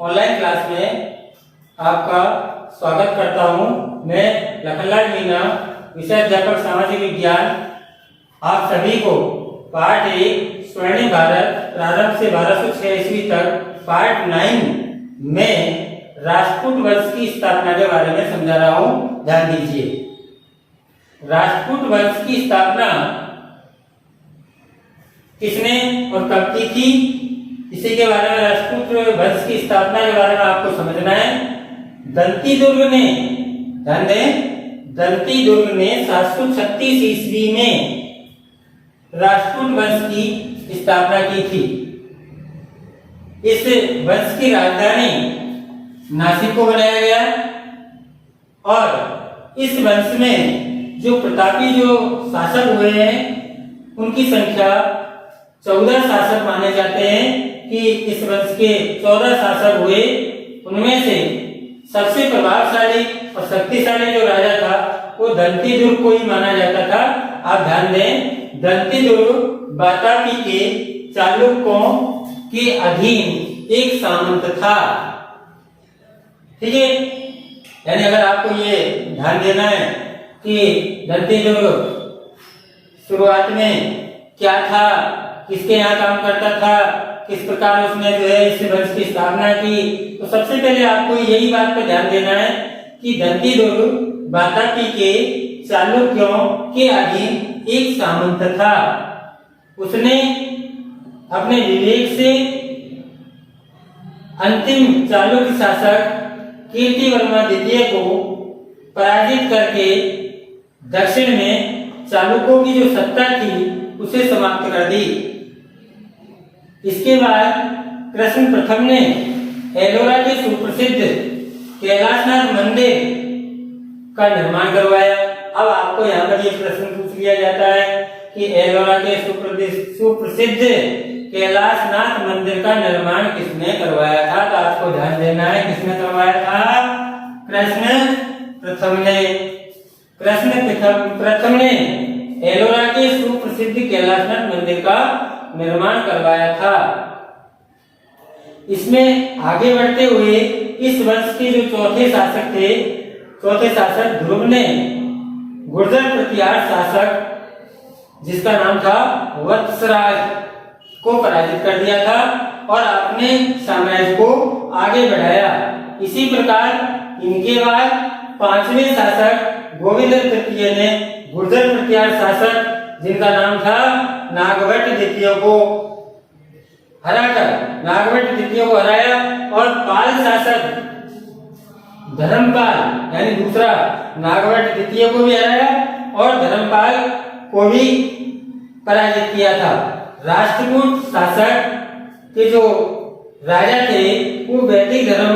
Online class में आपका स्वागत करता हूं। मैं लखनलाल मीना, विषय अध्यापक सामाजिक विज्ञान, आप सभी को पार्ट 1 स्वर्णिम भारत प्रारंभ से 1206 ईस्वी तक पार्ट 9 में राजपूत वंश की स्थापना के बारे में समझा रहा हूं। ध्यान दीजिए, राजपूत वंश की स्थापना किसने और कब की थी, इसी के बारे में, राजपूत वंश की स्थापना के बारे में आपको समझना है। दंती दुर्ग ने, ध्यान दें, दंती दुर्ग ने 736 ईस्वी में राजपूत वंश की स्थापना की थी। इस वंश की राजधानी नासिक को बनाया गया और इस वंश में जो प्रतापी जो शासक हुए हैं उनकी संख्या 14 शासक माने जाते हैं कि इस वंश के 14 शासक हुए। उनमें से सबसे प्रभावशाली और शक्तिशाली जो राजा था वो दंती दुर्ग को ही माना जाता था। आप ध्यान दें, दंती दुर्ग वातापी के चालुक्यों के अधीन एक सामंत था। ठीक है, यानी अगर आपको ये ध्यान देना है कि दंती दुर्ग शुरुआत में क्या था, किसके यहाँ काम करता था, किस प्रकार उसने जो है इस वंश की स्थापना की, तो सबसे पहले आपको यही बात पर ध्यान देना है कि दंती दुर्ग वातापी के चालुक्यों के अधीन एक सामंत था। उसने अपने विवेक से अंतिम चालुक्य शासक कीर्तिवर्मा द्वितीय को पराजित करके दक्षिण में चालुक्यों की जो सत्ता थी उसे समाप्त कर दी। इसके बाद कृष्ण प्रथम ने एलोरा के सुप्रसिद्ध कैलाशनाथ मंदिर का निर्माण करवाया। अब आपको यहाँ पर ये प्रश्न पूछ लिया जाता है कि एलोरा के सुप्रसिद्ध कैलाशनाथ मंदिर का निर्माण किसने करवाया था, तो आपको ध्यान देना है किसने करवाया था। कृष्ण प्रथम ने एलोरा के सुप्रसिद्ध कैलाशनाथ मंदिर का निर्माण करवाया था। इसमें आगे बढ़ते हुए इस वंश के जो चौथे शासक ध्रुव ने गुर्जर प्रतिहार शासक जिसका नाम था वत्सराज को पराजित कर दिया था और अपने साम्राज्य को आगे बढ़ाया। इसी प्रकार इनके बाद पांचवें शासक गोविंद तृतीय ने गुर्जर प्रतिहार शासक जिनका नाम था नागभट्ट द्वितीय को हराया और पाल शासक धर्मपाल यानी दूसरा नागभट्ट द्वितीय को भी हराया और धर्मपाल को भी पराजित किया था। राष्ट्रकूट शासक के जो राजा थे वो वैदिक धर्म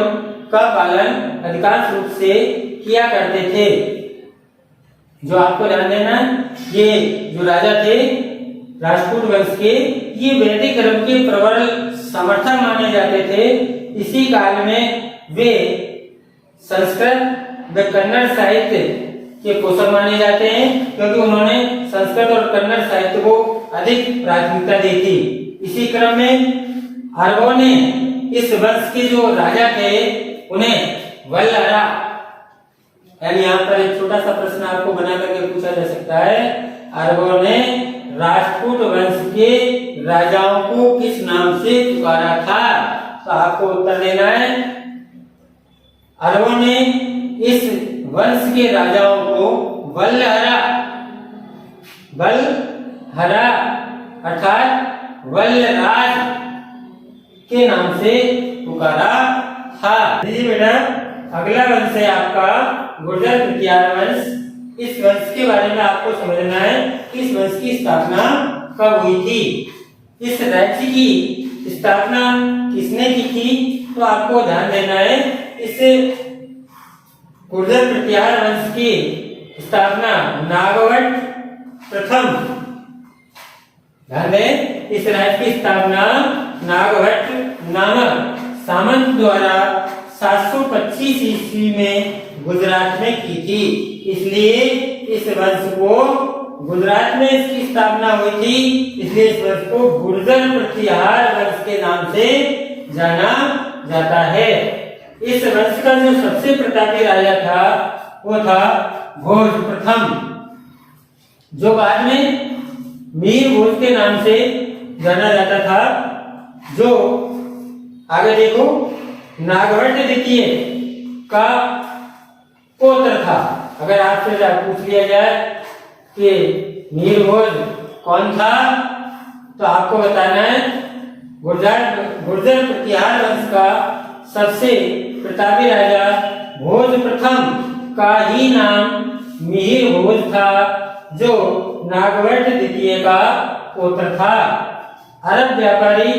का पालन अधिकांश रूप से किया करते थे। जो आपको ध्यान देना, ये जो राजा थे राजपूत वंश के, ये वैदिक धर्म के प्रबल समर्थक माने जाते थे। इसी काल में वे संस्कृत व कन्नड़ साहित्य के पोषक माने जाते हैं क्योंकि उन्होंने संस्कृत और कन्नड़ साहित्य को अधिक प्राथमिकता दी थी। इसी क्रम में अरबों ने इस वंश के जो राजा थे उन्हें वल्लहरा, यानी यहाँ पर एक छोटा सा प्रश्न आपको बना करके पूछा जा सकता है, अरबों ने राजपूत वंश के राजाओं को किस नाम से पुकारा था, तो आपको उत्तर देना है अरबों ने इस वंश के राजाओं को वल्लहरा अर्थात वल्लराज के नाम से पुकारा था। बेटा, अगला वंश है आपका गुर्जर प्रतिहार वंश। इस वंश के बारे में आपको समझना है कि इस वंश की स्थापना कब हुई थी। इस राज्य की स्थापना किसने की थी, तो आपको ध्यान देना है इस गुर्जर प्रतिहार वंश की स्थापना नागभट्ट प्रथम, ध्यान दें, इस राज्य की स्थापना नागभट्ट नामक सामंत द्वारा 725 ईस्वी में गुजरात में की थी। इसलिए इस वंश को गुजरात में इसकी स्थापना हुई थी, इसलिए इस वंश को गुर्जर प्रतिहार वंश के नाम से जाना जाता है। इस वंश का जो सबसे प्रतापी राजा था वो था भोज प्रथम, जो बाद में मीर भोज के नाम से जाना जाता था। जो आगे देखो, नागभट्ट द्वितीय का पुत्र था। अगर आपसे पूछ लिया जाए कि मीर भोज कौन था, तो आपको बताना है गुर्जर प्रतिहार वंश का सबसे प्रतापी राजा भोज प्रथम का ही नाम मिहिर भोज था, जो नागभट्ट द्वितीय का पुत्र था। अरब व्यापारी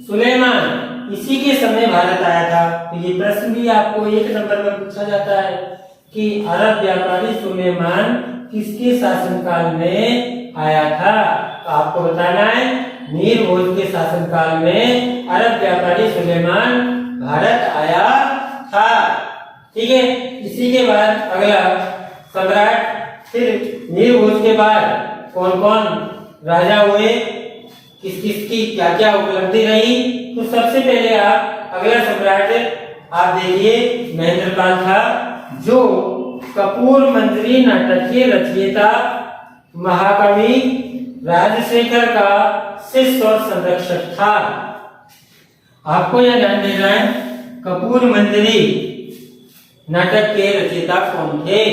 सुलेमान इसी के समय भारत आया था। तो ये प्रश्न भी आपको 1 नंबर में पूछा जाता है कि अरब व्यापारी सुलेमान किसके शासनकाल में आया था। तो आपको बताना है मीर भोज के शासनकाल में अरब व्यापारी सुलेमान भारत आया था। ठीक है, इसी के बाद अगला सम्राट, फिर मीर भोज के बाद कौन कौन राजा हुए, किस किस की क्या क्या उपलब्धि रही। तो सबसे पहले आप अगला सम्राट आप देखिए महेंद्रपाल था, जो कपूर मंत्री नाटक के रचयिता महाकवि राजशेखर का शिष्य और संरक्षक था। आपको यह ध्यान देना है कपूर मंत्री नाटक के रचयिता कौन थे।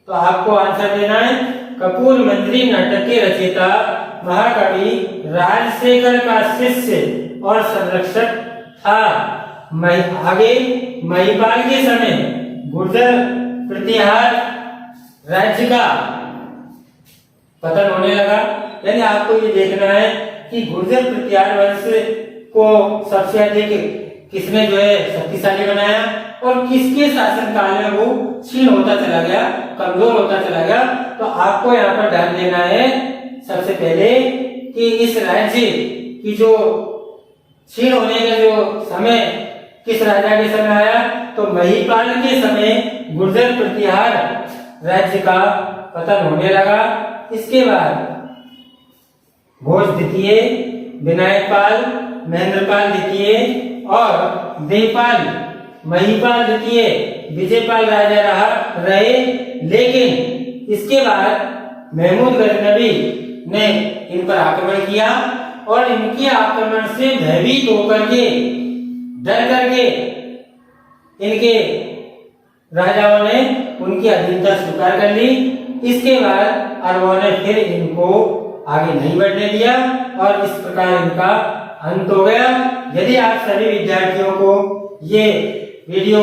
तो आपको आंसर देना है कपूर मंत्री नाटक के रचयिता महाकवि राजशेखर का शिष्य और संरक्षक था। आगे महिपाल के समय गुर्जर प्रतिहार राज्य का पतन होने लगा। यानी आपको ये देखना है कि गुर्जर प्रतिहार वंश को सबसे अधिक किसने जो है शक्तिशाली बनाया और किसके शासनकाल में वो क्षीण होता चला गया, कमजोर होता चला गया। तो आपको यहाँ पर ध्यान देना है सबसे पहले कि इस राज्य की जो क्षीण होने का जो समय किस राजा के समय आया, तो महिपाल के समय गुर्जर प्रतिहार राज्य का पतन होने लगा। इसके बाद भोज द्वितीय, विनायकपाल, महेंद्रपाल द्वितीय और देवपाल महिपाल द्वितीय विजयपाल राजा रहे। लेकिन इसके बाद महमूद गजनवी ने इन पर आक्रमण किया और इनके आक्रमण से भयभीत होकर के, डर करके इनके राजाओं ने उनकी अधीनता स्वीकार कर ली। इसके बाद अरबों ने फिर इनको आगे नहीं बढ़ने दिया और इस प्रकार इनका अंत हो गया। यदि आप सभी विद्यार्थियों को ये वीडियो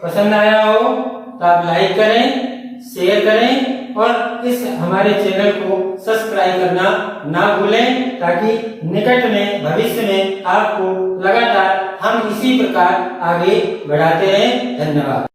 पसंद आया हो तो आप लाइक करें, शेयर करें और इस हमारे चैनल को सब्सक्राइब करना ना भूलें, ताकि निकट में भविष्य में आपको लगातार हम इसी प्रकार आगे बढ़ाते रहें। धन्यवाद।